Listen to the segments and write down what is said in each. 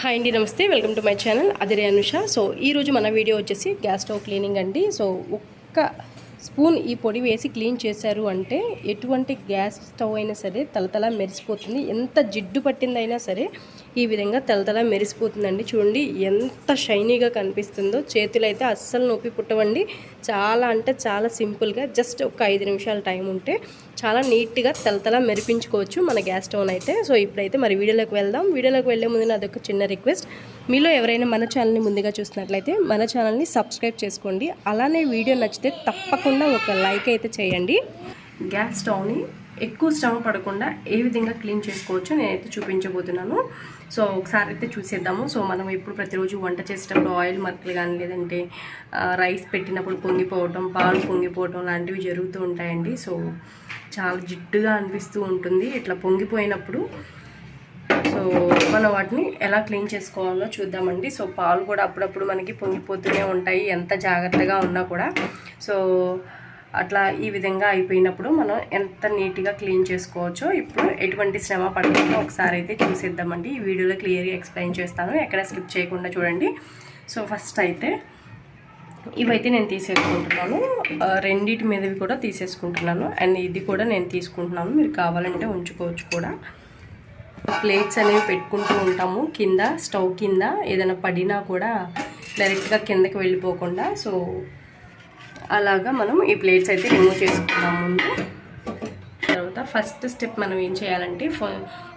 Hi అండి, నమస్తే. Welcome to my channel Adhire Anusha. So ఈరోజు మన వీడియో వచ్చేసి గ్యాస్ స్టవ్ క్లీనింగ్ అండి. సో ఒక్క స్పూన్ ఈ పొడి వేసి క్లీన్ చేశారు అంటే ఎటువంటి గ్యాస్ స్టవ్ అయినా సరే తలతల మెరిసిపోతుంది. ఎంత జిడ్డు పట్టిందైనా సరే ఈ విధంగా తలతల మెరిసిపోతుందండి. చూడండి ఎంత షైనీగా కనిపిస్తుందో. చేతులు అయితే అస్సలు నొప్పి పుట్టవండి. చాలా అంటే చాలా సింపుల్గా జస్ట్ ఒక 5 నిమిషాల టైం ఉంటే చాలా నీట్గా తలతల మెరిపించుకోవచ్చు మన గ్యాస్ స్టవ్ అయితే. సో ఇప్పుడైతే మరి వీడియోలోకి వెళ్దాం. వీడియోలోకి వెళ్ళే ముందు నాదొక చిన్న రిక్వెస్ట్, మీలో ఎవరైనా మన ఛానల్ని ముందుగా చూసినట్లయితే మన ఛానల్ని సబ్స్క్రైబ్ చేసుకోండి. అలానే వీడియో నచ్చితే తప్పకుండా ఒక లైక్ అయితే చేయండి. గ్యాస్ స్టవ్ని ఎక్కువ శ్రమ పడకుండా ఏ విధంగా క్లీన్ చేసుకోవచ్చో నేనైతే చూపించబోతున్నాను. సో ఒకసారి అయితే చూసేద్దాము. సో మనం ఎప్పుడు ప్రతిరోజు వంట చేసేటప్పుడు ఆయిల్ మరకలు కానీ లేదంటే రైస్ పెట్టినప్పుడు పొంగిపోవటం, పాలు పొంగిపోవటం లాంటివి జరుగుతూ ఉంటాయండి. సో చాలా జిడ్డుగా అనిపిస్తూ ఉంటుంది ఇట్లా పొంగిపోయినప్పుడు. సో మనం వాటిని ఎలా క్లీన్ చేసుకోవాలో చూద్దామండి. సో పాలు కూడా అప్పుడప్పుడు మనకి పొంగిపోతూనే ఉంటాయి ఎంత జాగ్రత్తగా ఉన్నా కూడా. సో అట్లా ఈ విధంగా అయిపోయినప్పుడు మనం ఎంత నీట్గా క్లీన్ చేసుకోవచ్చో ఇప్పుడు ఎటువంటి శ్రమ పడకుండా ఒకసారి అయితే చూసేద్దామండి. ఈ వీడియోలో క్లియర్గా ఎక్స్ప్లెయిన్ చేస్తాను, ఎక్కడ స్కిప్ చేయకుండా చూడండి. సో ఫస్ట్ అయితే ఇవైతే నేను తీసేసుకుంటున్నాను. రెండింటి మీదవి కూడా తీసేసుకుంటున్నాను. అండ్ ఇది కూడా నేను తీసుకుంటున్నాను, మీరు కావాలంటే ఉంచుకోవచ్చు కూడా. ప్లేట్స్ అనేవి పెట్టుకుంటూ ఉంటాము కింద, స్టవ్ కింద ఏదైనా పడినా కూడా డైరెక్ట్గా కిందకి వెళ్ళిపోకుండా. సో అలాగా మనం ఈ ప్లేట్స్ అయితే రిమూవ్ చేసుకుందాం ముందు. తర్వాత ఫస్ట్ స్టెప్ మనం ఏం చేయాలంటే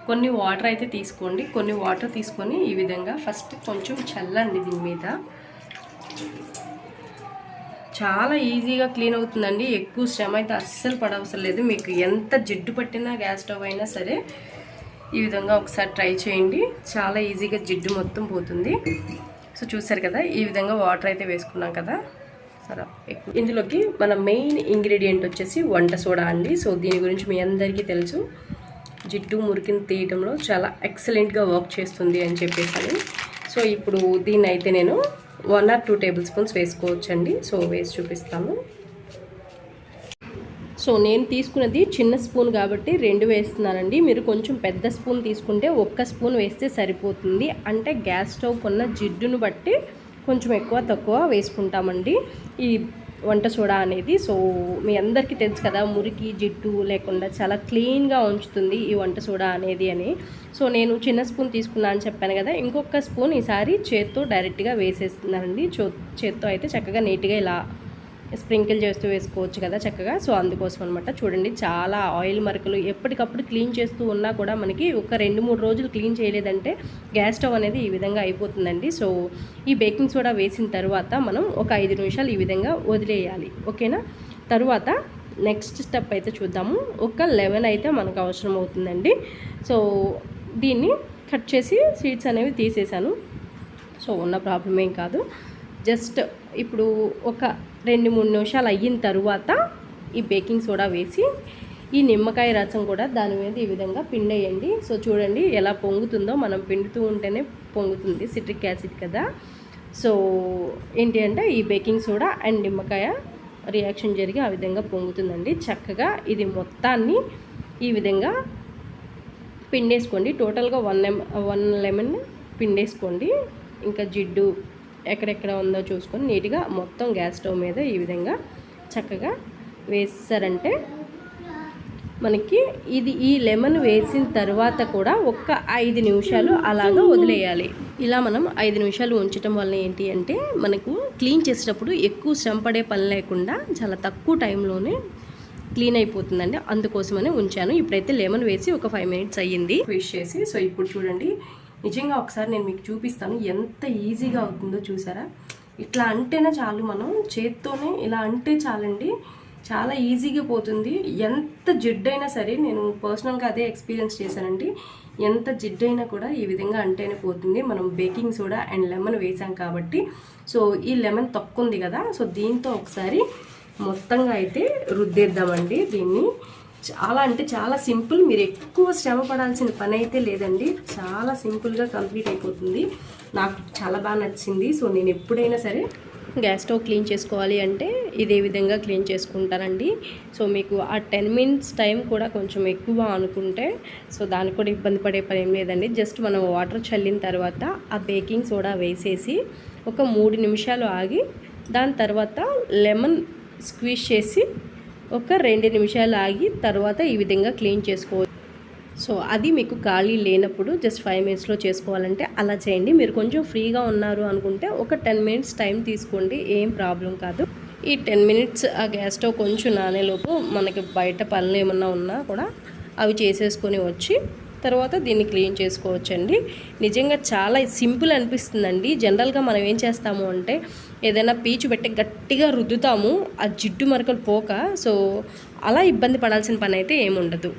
కొన్ని వాటర్ అయితే తీసుకోండి. కొన్ని వాటర్ తీసుకొని ఈ విధంగా ఫస్ట్ కొంచెం చల్లండి దీని మీద. చాలా ఈజీగా క్లీన్ అవుతుందండి. ఎక్కువ శ్రమ అయితే అస్సలు పడవసరం లేదు. మీకు ఎంత జిడ్డు పట్టినా గ్యాస్ స్టవ్ అయినా సరే ఈ విధంగా ఒకసారి ట్రై చేయండి. చాలా ఈజీగా జిడ్డు మొత్తం పోతుంది. సో చూసారు కదా, ఈ విధంగా వాటర్ అయితే వేసుకున్నాం కదా. సరే, ఇందులోకి మన మెయిన్ ఇంగ్రీడియంట్ వచ్చేసి వంట సోడా అండి. సో దీని గురించి మీ అందరికీ తెలుసు, జిడ్డు మురికిని తీయడంలో చాలా ఎక్సలెంట్గా వర్క్ చేస్తుంది అని చెప్పేసి. సో ఇప్పుడు దీన్ని అయితే నేను 1 or 2 టేబుల్ స్పూన్స్ వేసుకోవచ్చండి. సో వేసి చూపిస్తాను. సో నేను తీసుకున్నది చిన్న స్పూన్ కాబట్టి 2 వేస్తున్నానండి. మీరు కొంచెం పెద్ద స్పూన్ తీసుకుంటే 1 స్పూన్ వేస్తే సరిపోతుంది. అంటే గ్యాస్ స్టవ్ కొన్న జిడ్డును బట్టి కొంచెం ఎక్కువ తక్కువ వేసుకుంటామండి ఈ వంట సోడా అనేది. సో మీ అందరికీ తెలుసు కదా, మురికి జిడ్డు లేకుండా చాలా క్లీన్గా ఉంచుతుంది ఈ వంట సోడా అనేది అని. సో నేను చిన్న స్పూన్ తీసుకున్నా అని చెప్పాను కదా, ఇంకొక స్పూన్ ఈసారి చేత్తో డైరెక్ట్గా వేసేస్తున్నానండి. చేత్తో అయితే చక్కగా నీట్గా ఇలా స్ప్రింకిల్ చేస్తూ వేసుకోవచ్చు కదా చక్కగా. సో అందుకోసం అనమాట. చూడండి, చాలా ఆయిల్ మరకలు ఎప్పటికప్పుడు క్లీన్ చేస్తూ ఉన్నా కూడా మనకి ఒక 2-3 రోజులు క్లీన్ చేయలేదంటే గ్యాస్ స్టవ్ అనేది ఈ విధంగా అయిపోతుందండి. సో ఈ బేకింగ్ సోడా వేసిన తర్వాత మనం ఒక 5 నిమిషాలు ఈ విధంగా వదిలేయాలి, ఓకేనా. తర్వాత నెక్స్ట్ స్టెప్ అయితే చూద్దాము. ఒక లెమన్ అయితే మనకు అవసరం అవుతుందండి. సో దీన్ని కట్ చేసి సీడ్స్ అనేవి తీసేసాను. సో ఉన్న ప్రాబ్లం ఏం కాదు. జస్ట్ ఇప్పుడు ఒక 2-3 నిమిషాలు అయిన తర్వాత ఈ బేకింగ్ సోడా వేసి ఈ నిమ్మకాయ రసం కూడా దాని మీద ఈ విధంగా పిండేయండి. సో చూడండి ఎలా పొంగుతుందో, మనం పిండుతూ ఉంటేనే పొంగుతుంది, సిట్రిక్ యాసిడ్ కదా. సో ఏంటి అంటే ఈ బేకింగ్ సోడా అండ్ నిమ్మకాయ రియాక్షన్ జరిగి ఆ విధంగా పొంగుతుందండి. చక్కగా ఇది మొత్తాన్ని ఈ విధంగా పిండేసుకోండి. టోటల్గా 1 లెమన్ పిండేసుకోండి. ఇంకా జిడ్డు ఎక్కడెక్కడ ఉందో చూసుకొని నీట్గా మొత్తం గ్యాస్ స్టవ్ మీద ఈ విధంగా చక్కగా వేసారంటే మనకి ఈ లెమన్ వేసిన తర్వాత కూడా ఒక 5 నిమిషాలు అలాగా వదిలేయాలి. ఇలా మనం 5 నిమిషాలు ఉంచడం వల్ల ఏంటి అంటే మనకు క్లీన్ చేసేటప్పుడు ఎక్కువ శ్రమ పడే పని లేకుండా చాలా తక్కువ టైంలోనే క్లీన్ అయిపోతుందండి. అందుకోసమనే ఉంచాను. ఇప్పుడైతే లెమన్ వేసి ఒక 5 మినిట్స్ అయ్యింది ఫిష్ చేసి. సో ఇప్పుడు చూడండి, నిజంగా ఒకసారి నేను మీకు చూపిస్తాను ఎంత ఈజీగా అవుతుందో. చూసారా, ఇట్లా అంటేనే చాలు, మనం చేత్తోనే ఇలా అంటే చాలండి, చాలా ఈజీగా పోతుంది. ఎంత జిడ్డైనా సరే, నేను పర్సనల్గా అదే ఎక్స్పీరియన్స్ చేశానండి. ఎంత జిడ్డైనా కూడా ఈ విధంగా అంటేనే పోతుంది. మనం బేకింగ్ సోడా అండ్ లెమన్ వేసాం కాబట్టి. సో ఈ లెమన్ తక్కువ కదా, సో దీంతో ఒకసారి మొత్తంగా అయితే రుద్దేద్దామండి దీన్ని. చాలా అంటే చాలా సింపుల్, మీరు ఎక్కువ శ్రమ పడాల్సిన పని అయితే లేదండి. చాలా సింపుల్గా కంప్లీట్ అయిపోతుంది. నాకు చాలా బాగా నచ్చింది. సో నేను ఎప్పుడైనా సరే గ్యాస్ స్టవ్ క్లీన్ చేసుకోవాలి అంటే ఇదే విధంగా క్లీన్ చేసుకుంటానండి. సో మీకు ఆ 10 మినిట్స్ టైం కూడా కొంచెం ఎక్కువ అనుకుంటే సో దానికి కూడా ఇబ్బంది పడే పని ఏం లేదండి. జస్ట్ మనం వాటర్ చల్లిన తర్వాత ఆ బేకింగ్ సోడా వేసేసి ఒక 3 నిమిషాలు ఆగి దాని తర్వాత లెమన్ స్క్వీజ్ చేసి ఒక 2 నిమిషాలు ఆగి తర్వాత ఈ విధంగా క్లీన్ చేసుకోవచ్చు. సో అది మీకు ఖాళీ లేనప్పుడు జస్ట్ 5 మినిట్స్లో చేసుకోవాలంటే అలా చేయండి. మీరు కొంచెం ఫ్రీగా ఉన్నారు అనుకుంటే ఒక 10 మినిట్స్ టైం తీసుకోండి, ఏం ప్రాబ్లం కాదు. ఈ 10 మినిట్స్ ఆ గ్యాస్ స్టవ్ కొంచెం నానేలోపు మనకి బయట పనులు ఏమన్నా ఉన్నా కూడా అవి చేసేసుకొని వచ్చి తర్వాత దీన్ని క్లీన్ చేసుకోవచ్చండి. నిజంగా చాలా సింపుల్ అనిపిస్తుందండి. జనరల్గా మనం ఏం చేస్తాము అంటే ఏదైనా పీచు పెట్టి గట్టిగా రుద్దుతాము ఆ జిడ్డు మరకలు పోక. సో అలా ఇబ్బంది పడాల్సిన పని అయితే ఏముండదు.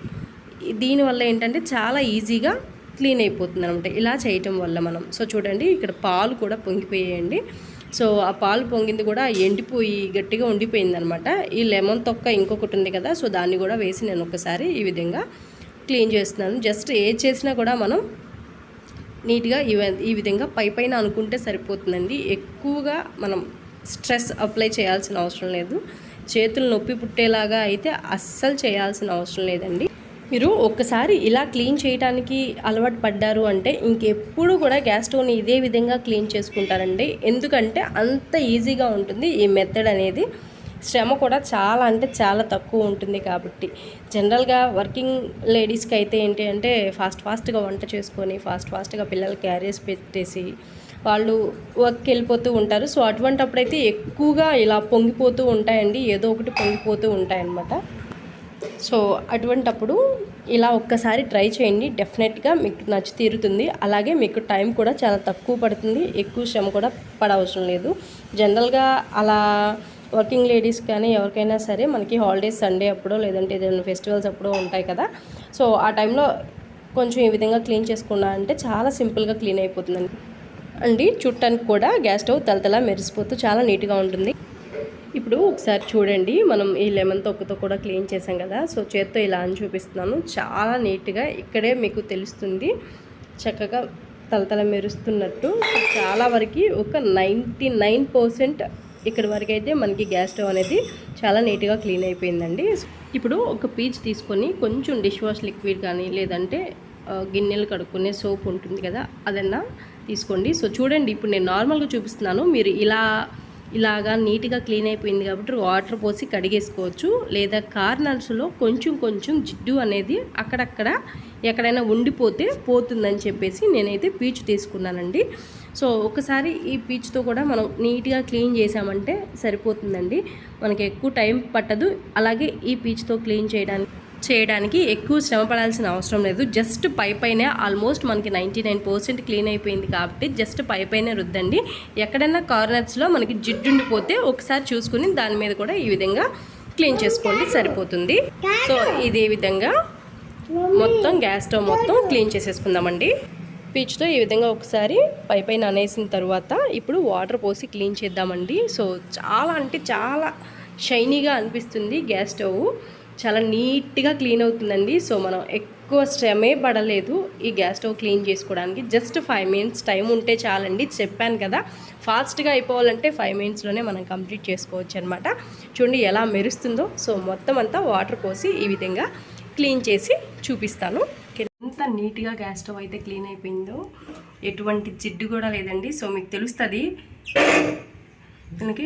దీనివల్ల ఏంటంటే చాలా ఈజీగా క్లీన్ అయిపోతుంది అనమాట ఇలా చేయటం వల్ల మనం. సో చూడండి ఇక్కడ పాలు కూడా పొంగిపోయాయండి. సో ఆ పాలు పొంగింది కూడా ఎండిపోయి గట్టిగా ఉండిపోయింది అనమాట. ఈ లెమన్ తొక్క ఇంకొకటి ఉంది కదా, సో దాన్ని కూడా వేసి నేను ఒకసారి ఈ విధంగా క్లీన్ చేస్తున్నాను. జస్ట్ ఏది చేసినా కూడా మనం నీట్గా ఈ విధంగా పైన అనుకుంటే సరిపోతుందండి. ఎక్కువగా మనం స్ట్రెస్ అప్లై చేయాల్సిన అవసరం లేదు. చేతులు నొప్పి పుట్టేలాగా అయితే అస్సలు చేయాల్సిన అవసరం లేదండి. మీరు ఒక్కసారి ఇలా క్లీన్ చేయడానికి అలవాటు పడ్డారు అంటే ఇంకెప్పుడు కూడా గ్యాస్ స్టవ్ని ఇదే విధంగా క్లీన్ చేసుకుంటారండి. ఎందుకంటే అంత ఈజీగా ఉంటుంది ఈ మెథడ్ అనేది. శ్రమ కూడా చాలా అంటే చాలా తక్కువ ఉంటుంది కాబట్టి. జనరల్గా వర్కింగ్ లేడీస్కి అయితే ఏంటి అంటే ఫాస్ట్గా వంట చేసుకొని ఫాస్ట్గా పిల్లలు క్యారియర్స్ పెట్టేసి వాళ్ళు వర్క్కి వెళ్ళిపోతూ ఉంటారు. సో అటువంటప్పుడైతే ఎక్కువగా ఇలా పొంగిపోతూ ఉంటాయండి, ఏదో ఒకటి పొంగిపోతూ ఉంటాయన్నమాట. సో అటువంటప్పుడు ఇలా ఒక్కసారి ట్రై చేయండి, డెఫినెట్గా మీకు నచ్చి తీరుతుంది. అలాగే మీకు టైం కూడా చాలా తక్కువ పడుతుంది, ఎక్కువ శ్రమ కూడా పడవసరం లేదు. జనరల్గా అలా వర్కింగ్ లేడీస్ కానీ ఎవరికైనా సరే మనకి హాలిడేస్ సండే అప్పుడో లేదంటే ఏదైనా ఫెస్టివల్స్ అప్పుడో ఉంటాయి కదా, సో ఆ టైంలో కొంచెం ఈ విధంగా క్లీన్ చేసుకున్నా అంటే చాలా సింపుల్గా క్లీన్ అయిపోతుందండి. చూడటానికి కూడా గ్యాస్ స్టవ్ తలతలా మెరిసిపోతూ చాలా నీట్గా ఉంటుంది. ఇప్పుడు ఒకసారి చూడండి, మనం ఈ లెమన్ తొక్కతో కూడా క్లీన్ చేసాం కదా, సో చేత్తో ఇలా అని చూపిస్తున్నాను. చాలా నీట్గా ఇక్కడే మీకు తెలుస్తుంది చక్కగా తలతల మెరుస్తున్నట్టు. చాలా వరకు ఒక 99% ఇక్కడి వరకు అయితే మనకి గ్యాస్ స్టవ్ అనేది చాలా నీట్గా క్లీన్ అయిపోయిందండి. ఇప్పుడు ఒక పీచ్ తీసుకొని కొంచెం డిష్ వాష్ లిక్విడ్ కానీ లేదంటే గిన్నెలు కడుక్కునే సోప్ ఉంటుంది కదా, అదన్నా తీసుకోండి. సో చూడండి, ఇప్పుడు నేను నార్మల్గా చూపిస్తున్నాను, మీరు ఇలాగా నీట్గా క్లీన్ అయిపోయింది కాబట్టి వాటర్ పోసి కడిగేసుకోవచ్చు. లేదా కార్నర్స్లో కొంచెం జిడ్డు అనేది అక్కడక్కడ ఎక్కడైనా ఉండిపోతే పోతుందని చెప్పేసి నేనైతే పీచు తీసుకున్నానండి. సో ఒకసారి ఈ పీచుతో కూడా మనం నీట్గా క్లీన్ చేసామంటే సరిపోతుందండి, మనకి ఎక్కువ టైం పట్టదు. అలాగే ఈ పీచుతో క్లీన్ చేయడానికి ఎక్కువ శ్రమ పడాల్సిన అవసరం లేదు. జస్ట్ పైనే ఆల్మోస్ట్ మనకి 99% క్లీన్ అయిపోయింది కాబట్టి జస్ట్ పైనే రుద్దండి. ఎక్కడైనా కార్నర్స్లో మనకి జిడ్డు ఉండిపోతే ఒకసారి చూసుకుని దాని మీద కూడా ఈ విధంగా క్లీన్ చేసుకోండి, సరిపోతుంది. సో ఇదే విధంగా మొత్తం గ్యాస్ స్టవ్ మొత్తం క్లీన్ చేసేసుకుందామండి. పీచుతో ఈ విధంగా ఒకసారి పైన అనేసిన తర్వాత ఇప్పుడు వాటర్ పోసి క్లీన్ చేద్దామండి. సో చాలా అంటే చాలా షైనీగా అనిపిస్తుంది గ్యాస్ స్టవ్, చాలా నీట్గా క్లీన్ అవుతుందండి. సో మనం ఎక్కువ శ్రమే పడలేదు ఈ గ్యాస్ స్టవ్ క్లీన్ చేసుకోవడానికి. జస్ట్ 5 మినిట్స్ టైం ఉంటే చాలండి. చెప్పాను కదా, ఫాస్ట్గా అయిపోవాలంటే 5 మినిట్స్లోనే మనం కంప్లీట్ చేసుకోవచ్చు అనమాట. చూడండి ఎలా మెరుస్తుందో. సో మొత్తం అంతా వాటర్ పోసి ఈ విధంగా క్లీన్ చేసి చూపిస్తాను. ఎంత నీట్గా గ్యాస్ స్టవ్ అయితే క్లీన్ అయిపోయిందో, ఎటువంటి జిడ్డు కూడా లేదండి. సో మీకు తెలుస్తుంది, మనకి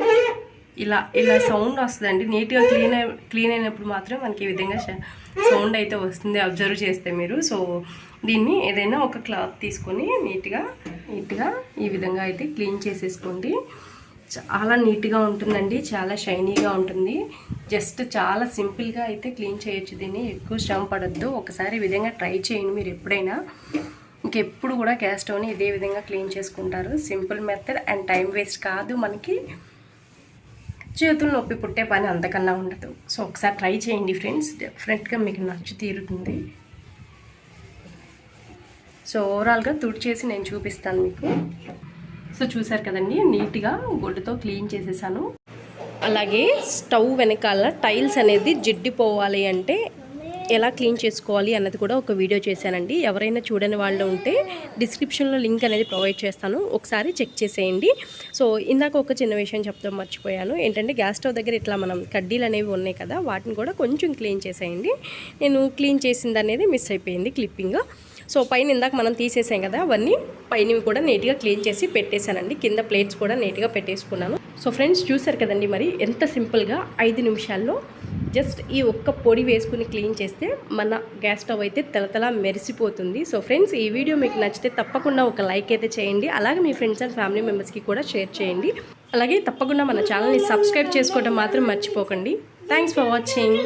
ఇలా సౌండ్ వస్తుందండి. నీట్గా క్లీన్ అయినప్పుడు మాత్రం మనకి ఈ విధంగా సౌండ్ అయితే వస్తుంది, అబ్జర్వ్ చేస్తే మీరు. సో దీన్ని ఏదైనా ఒక క్లాత్ తీసుకొని నీట్గా ఈ విధంగా అయితే క్లీన్ చేసేసుకోండి. చాలా నీట్గా ఉంటుందండి, చాలా షైనీగా ఉంటుంది. జస్ట్ చాలా సింపుల్గా అయితే క్లీన్ చేయొచ్చు దీన్ని, ఎక్కువ శ్రమ పడద్దు. ఒకసారి ఈ విధంగా ట్రై చేయండి మీరు ఎప్పుడైనా. ఇంకెప్పుడు కూడా గ్యాస్ స్టవ్ని ఇదే విధంగా క్లీన్ చేసుకుంటారు. Simple method and time waste కాదు, మనకి చేతులు నొప్పి పుట్టే పని అంతకన్నా ఉండదు. సో ఒకసారి ట్రై చేయండి ఫ్రెండ్స్, డెఫినెట్గా మీకు నచ్చి తీరుతుంది. సో ఓవరాల్గా తుడిచేసి నేను చూపిస్తాను మీకు. సో చూసారు కదండి, నీట్గా గుడ్డతో క్లీన్ చేసేసాను. అలాగే స్టవ్ వెనకాల టైల్స్ అనేది జిడ్డిపోవాలి అంటే ఎలా క్లీన్ చేసుకోవాలి అన్నది కూడా ఒక వీడియో చేశానండి. ఎవరైనా చూడని వాళ్ళు ఉంటే డిస్క్రిప్షన్లో లింక్ అనేది ప్రొవైడ్ చేస్తాను, ఒకసారి చెక్ చేసేయండి. సో ఇందాక ఒక చిన్న విషయం చెప్తాం మర్చిపోయాను. ఏంటంటే గ్యాస్ స్టవ్ దగ్గర ఇట్లా మనం కడ్డీలు అనేవి ఉన్నాయి కదా, వాటిని కూడా కొంచెం క్లీన్ చేసేయండి. నేను క్లీన్ చేసింది అనేది మిస్ అయిపోయింది క్లిప్పింగ్. సో పైన ఇందాక మనం తీసేసాం కదా, అవన్నీ పైనవి కూడా నీట్గా క్లీన్ చేసి పెట్టేశానండి. కింద ప్లేట్స్ కూడా నీట్గా పెట్టేసుకున్నాను. సో ఫ్రెండ్స్ చూసారు కదండి, మరి ఎంత సింపుల్గా 5 నిమిషాల్లో జస్ట్ ఈ ఒక్క పొడి వేసుకుని క్లీన్ చేస్తే మన గ్యాస్ స్టవ్ అయితే తలతలా మెరిసిపోతుంది. సో ఫ్రెండ్స్, ఈ వీడియో మీకు నచ్చితే తప్పకుండా ఒక లైక్ అయితే చేయండి. అలాగే మీ ఫ్రెండ్స్ అండ్ ఫ్యామిలీ మెంబర్స్కి కూడా షేర్ చేయండి. అలాగే తప్పకుండా మన ఛానల్ని సబ్స్క్రైబ్ చేసుకోవడం మాత్రం మర్చిపోకండి. Thanks for watching.